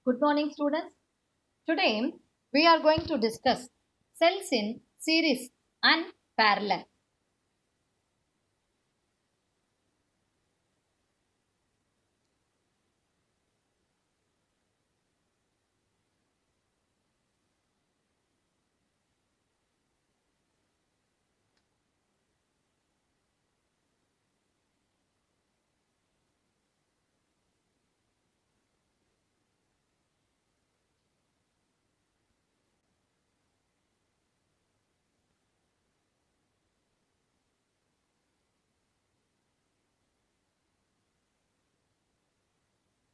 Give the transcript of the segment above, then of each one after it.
Good morning, students. Today we are going to discuss cells in series and parallel.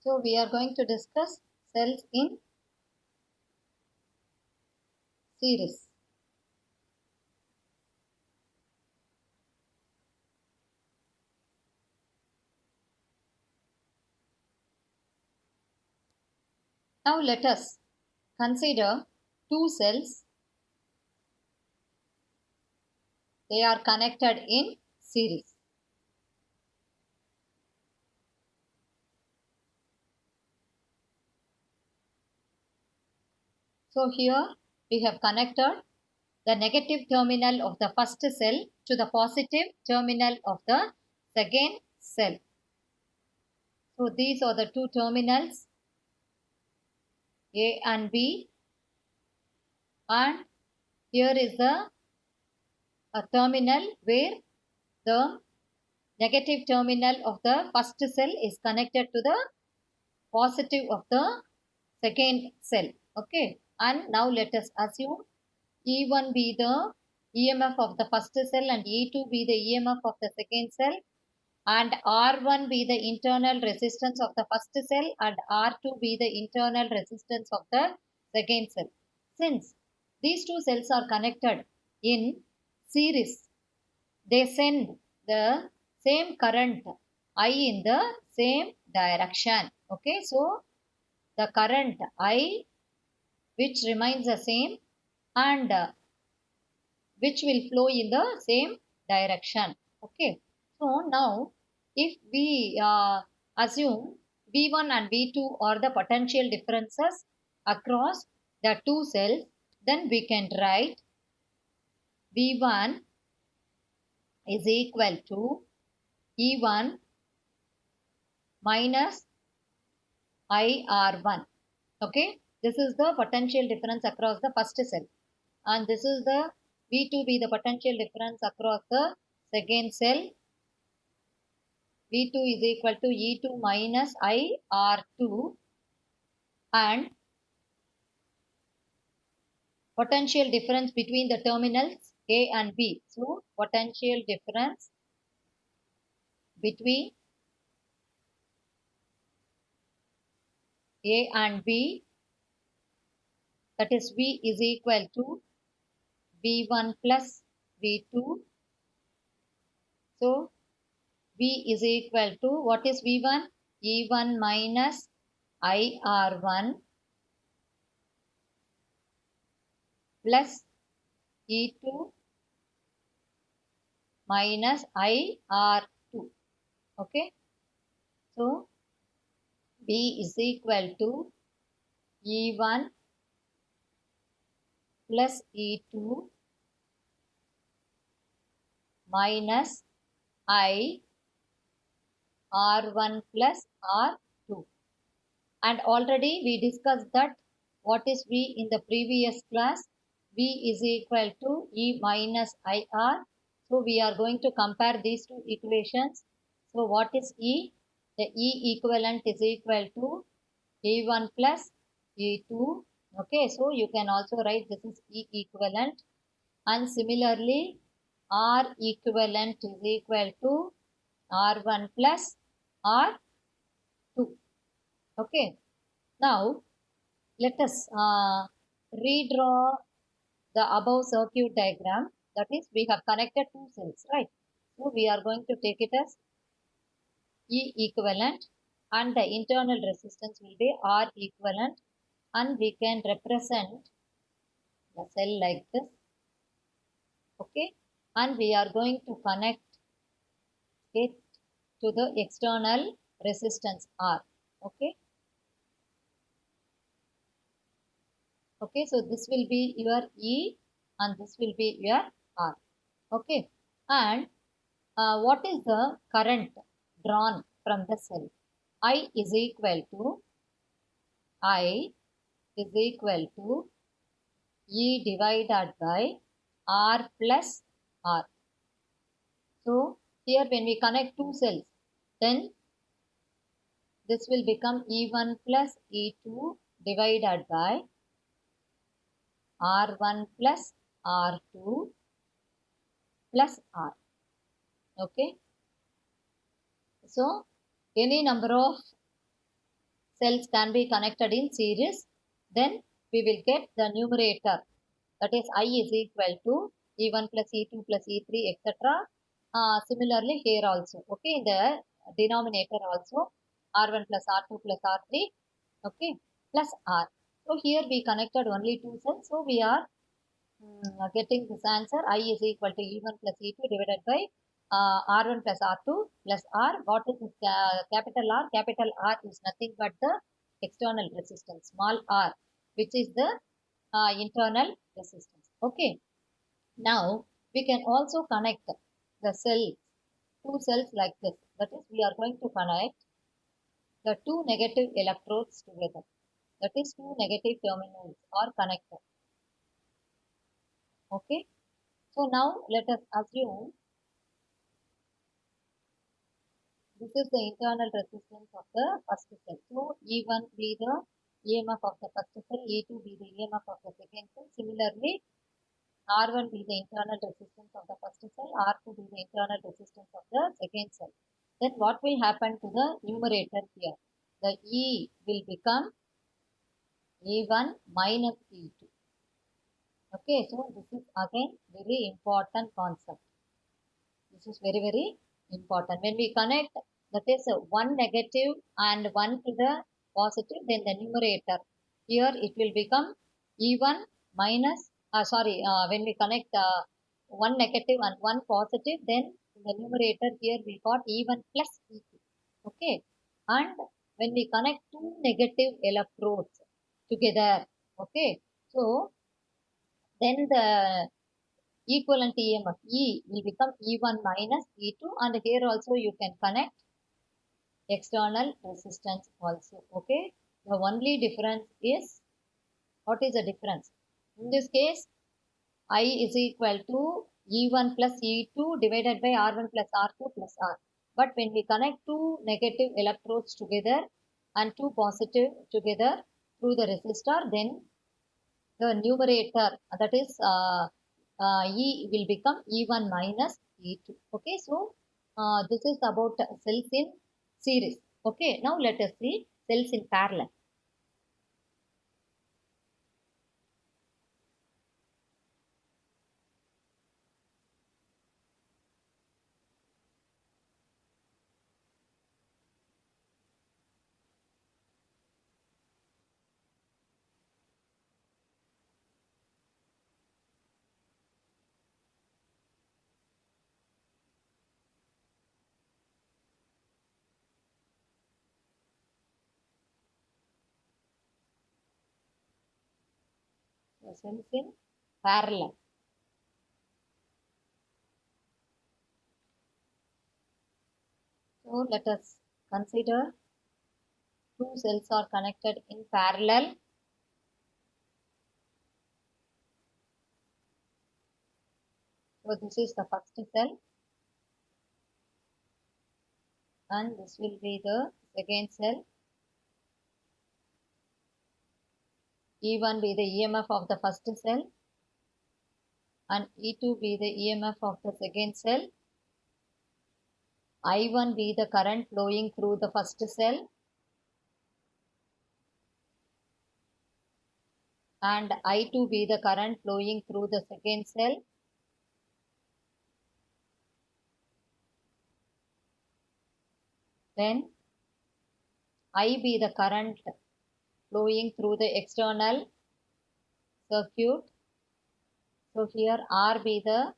So we are going to discuss cells in series. Now let us consider two cells. They are connected in series. So here we have connected the negative terminal of the first cell to the positive terminal of the second cell. So these are the two terminals A and B, and here is the a terminal where the negative terminal of the first cell is connected to the positive of the second cell. Okay, and now let us assume E1 be the EMF of the first cell and E2 be the EMF of the second cell, and R1 be the internal resistance of the first cell and R2 be the internal resistance of the second cell. Since these two cells are connected in series, they send the same current I in the same direction. Okay, so the current I, which remains the same, and which will flow in the same direction. Okay, so now if we assume V1 and V2 are the potential differences across the two cells, then we can write V1 is equal to E1 minus IR1. Okay, this is the potential difference across the first cell, and this is the V2 be the potential difference across the second cell. V2 is equal to E2 minus IR2, and potential difference between the terminals A and B. So potential difference between A and B, that is V is equal to V1 plus V2. So V is equal to, what is V1? E1 minus IR1 plus E2 minus IR2. Okay, so V is equal to E1 plus E2 minus I R1 plus R2. And already we discussed that what is V in the previous class. V is equal to E minus IR. So we are going to compare these two equations. So what is E? The E equivalent is equal to E1 plus E2. Okay, so you can also write this is E equivalent, and similarly R equivalent is equal to R1 plus R2. Okay, now let us redraw the above circuit diagram. That is, we have connected two cells, right? So we are going to take it as E equivalent, and the internal resistance will be R equivalent, and we can represent the cell like this. Okay, and we are going to connect it to the external resistance R. Okay, Okay, so this will be your E and this will be your R. Okay, and what is the current drawn from the cell? I is equal to E divided by R plus R. So here when we connect two cells, then this will become E1 plus E2 divided by R1 plus R2 plus R. Okay. So any number of cells can be connected in series. Then we will get the numerator, that is I is equal to E1 plus E2 plus E3 etc. Similarly here also. Okay. In the denominator also R1 plus R2 plus R3. Okay. Plus R. So here we connected only two cells. So we are getting this answer. I is equal to E1 plus E2 divided by R1 plus R2 plus R. What is this, capital R? Capital R is nothing but the external resistance, small r, which is the internal resistance. Okay. Now we can also connect the cells, two cells like this. That is, we are going to connect the two negative electrodes together. That is, two negative terminals are connected. Okay. So now let us assume this is the internal resistance of the first cell. So E1 be the EMF of the first cell, E2 be the EMF of the second cell. Similarly, R1 be the internal resistance of the first cell, R2 be the internal resistance of the second cell. Then what will happen to the numerator here? The E will become E1 minus E2. Okay, so this is again very important concept. This is very, very important. When we connect, that is one negative and one to the positive, then the numerator. Here it will become E1 minus, when we connect one negative and one positive, then in the numerator here we got E1 plus E2. Okay. And when we connect two negative electrodes together, okay. So then the equivalent EMF E will become E1 minus E2, and here also you can connect external resistance also. Okay. The only difference is, what is the difference? In this case, I is equal to E1 plus E2 divided by R1 plus R2 plus R. But when we connect two negative electrodes together and two positive together through the resistor, then the numerator, that is E will become E1 minus E2. Okay, so this is about cells in series. Okay, now let us see cells in parallel. So cells in parallel. So let us consider two cells are connected in parallel. So this is the first cell and this will be the second cell. E1 be the EMF of the first cell and E2 be the EMF of the second cell. I1 be the current flowing through the first cell and I2 be the current flowing through the second cell. Then I be the current flowing through the external circuit. So here R be the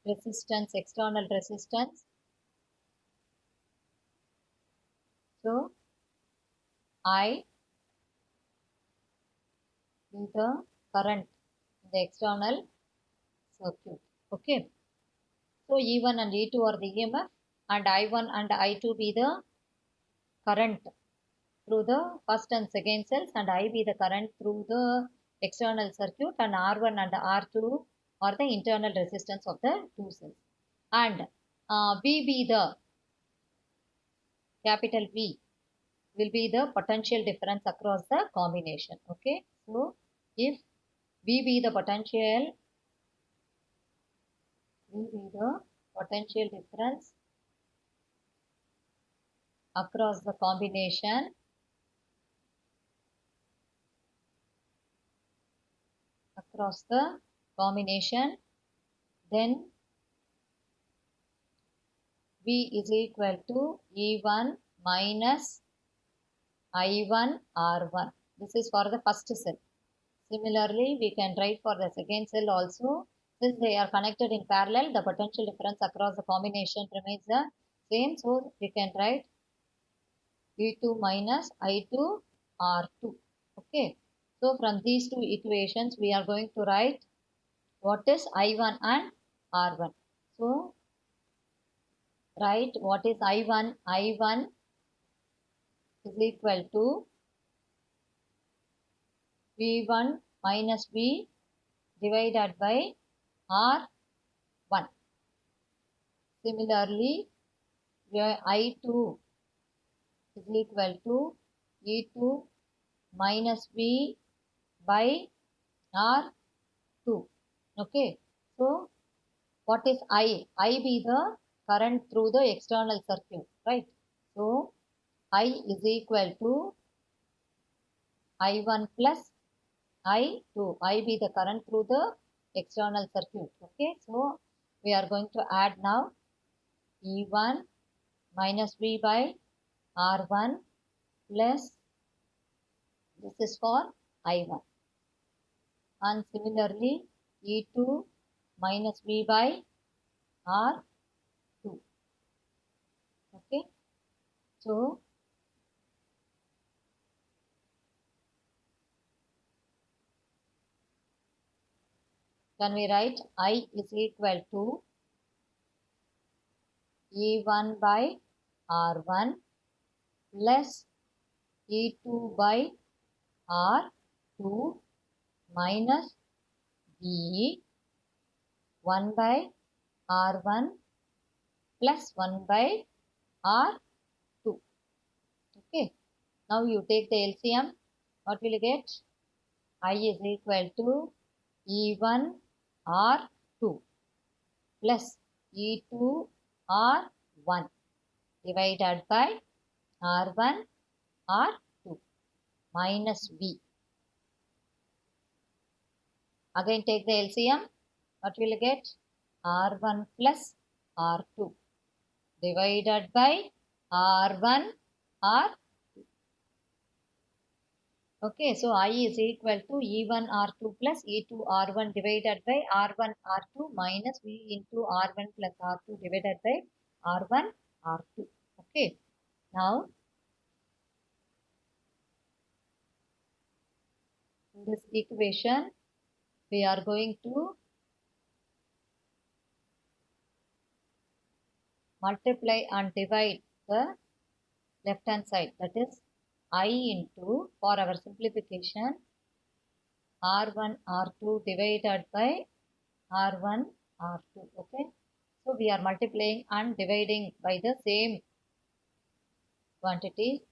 resistance, external resistance. So I be the current in the external circuit. Okay. So E1 and E2 are the EMF and I1 and I2 be the current through the first and second cells, and I be the current through the external circuit, and R1 and R2 are the internal resistance of the two cells. And V be the capital V will be the potential difference across the combination. Okay. So if V be the potential difference across the combination, then V is equal to E1 minus I1 R1. This is for the first cell. Similarly, we can write for the second cell also. Since they are connected in parallel, the potential difference across the combination remains the same. So we can write E2 minus I2 R2. Okay. So from these two equations, we are going to write what is I1 and R1. So write what is I1. I1 is equal to V1 minus V divided by R1. Similarly, where I2 is equal to E2 minus V by R2. Okay. So what is I? I be the current through the external circuit, right? So I is equal to I1 plus I2. I be the current through the external circuit. Okay. So we are going to add now E1 minus V by R1 plus this is for I1, and similarly E2 minus V by R2. Okay. So can we write I is equal to E1 by R1 plus E2 by R2 minus V 1 by R1 plus 1 by R2. Okay. Now you take the LCM. What will you get? I is equal to E1 R2 plus E2 R1 divided by R1 R2 minus V. Again take the LCM. What will you get? R1 plus R2 divided by R1 R2. Okay, so I is equal to E1 R2 plus E2 R1 divided by R1 R2 minus V into R1 plus R2 divided by R1 R2. Okay, now in this equation we are going to multiply and divide the left hand side, that is I into, for our simplification, R1 R2 divided by R1 R2. Okay, so we are multiplying and dividing by the same quantities.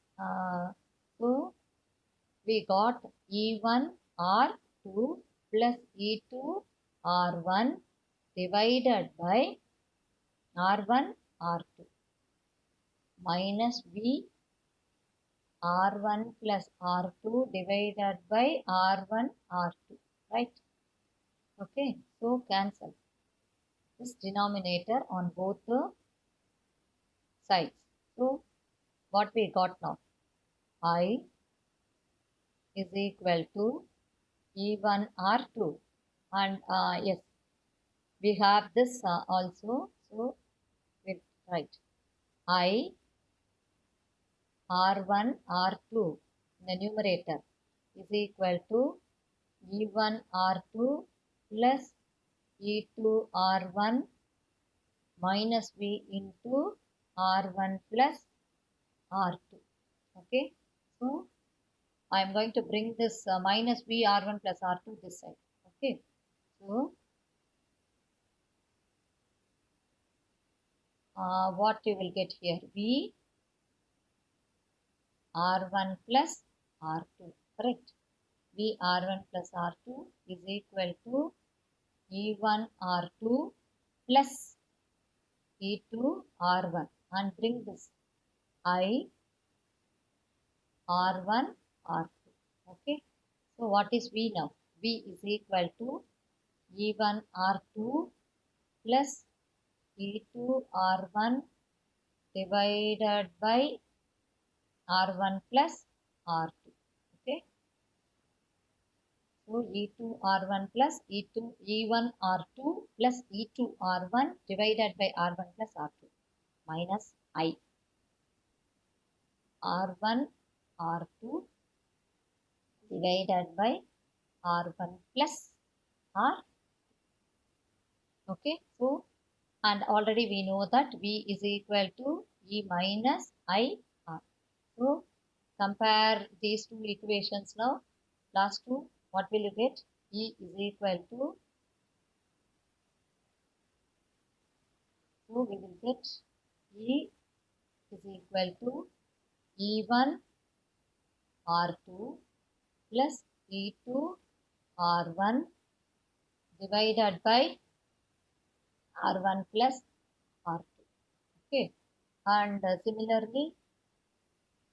So we got E1 R2 plus E2 R1 divided by R1 R2 minus V R1 plus R2 divided by R1 R2, right? Okay, so cancel this denominator on both the sides. So what we got now? I is equal to E1 R2, and yes, we have this also. So we'll write I R1 R2 in the numerator is equal to E1 R2 plus E2 R1 minus V into R1 plus R2. Okay, so I am going to bring this minus V R1 plus R2 this side. Okay, so what you will get here? V R1 plus R2, correct? V R1 plus R2 is equal to E1 R2 plus E2 R1, and bring this I R1 R2. Okay, so what is V now? V is equal to E1 R2 plus E2 R1 divided by R1 plus R2. Okay, so E2 R1 plus E1 R2 plus E2 R1 divided by R1 plus R2 minus I R1 R2 divided by R1 plus R. Okay, so and already we know that V is equal to E minus I R. So compare these two equations now. Last two, what will you get? E is equal to, so we will get E is equal to E1 R2 plus E2 R1 divided by R1 plus R2. Okay, and similarly,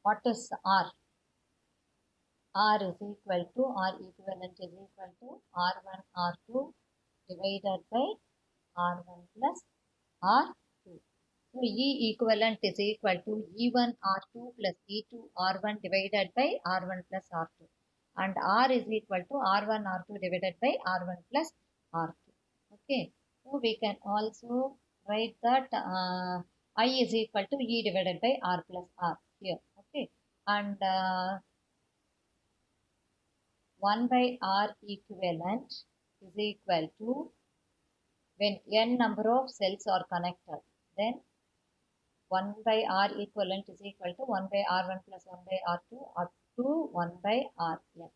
what is R? R is equal to, R equivalent is equal to R1 R2 divided by R1 plus R2. So E equivalent is equal to E1 R2 plus E2 R1 divided by R1 plus R2, and R is equal to R1 R2 divided by R1 plus R2. Okay, so we can also write that I is equal to E divided by R plus R here. Okay, and 1 by R equivalent is equal to, when n number of cells are connected, then 1 by R equivalent is equal to 1 by R1 plus 1 by R2 up to 1 by Rn.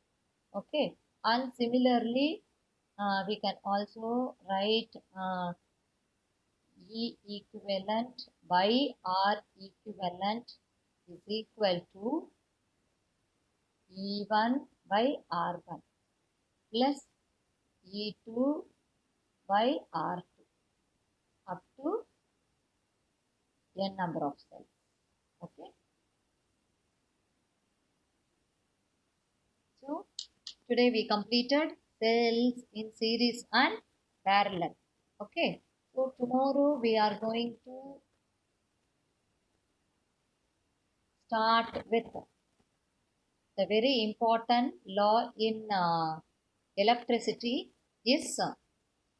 Okay, and similarly we can also write E equivalent by R equivalent is equal to E1 by R1 plus E2 by R2 up to n number of cells. Okay, so today we completed cells in series and parallel. Okay, so tomorrow we are going to start with the very important law in electricity is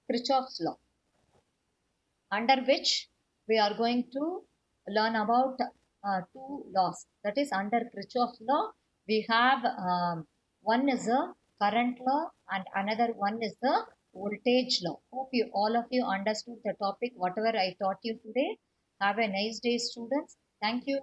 Kirchhoff's law, under which we are going to learn about two laws. That is, under Kirchhoff's law, we have one is a current law and another one is the voltage law. Hope you all of you understood the topic, whatever I taught you today. Have a nice day, students. Thank you.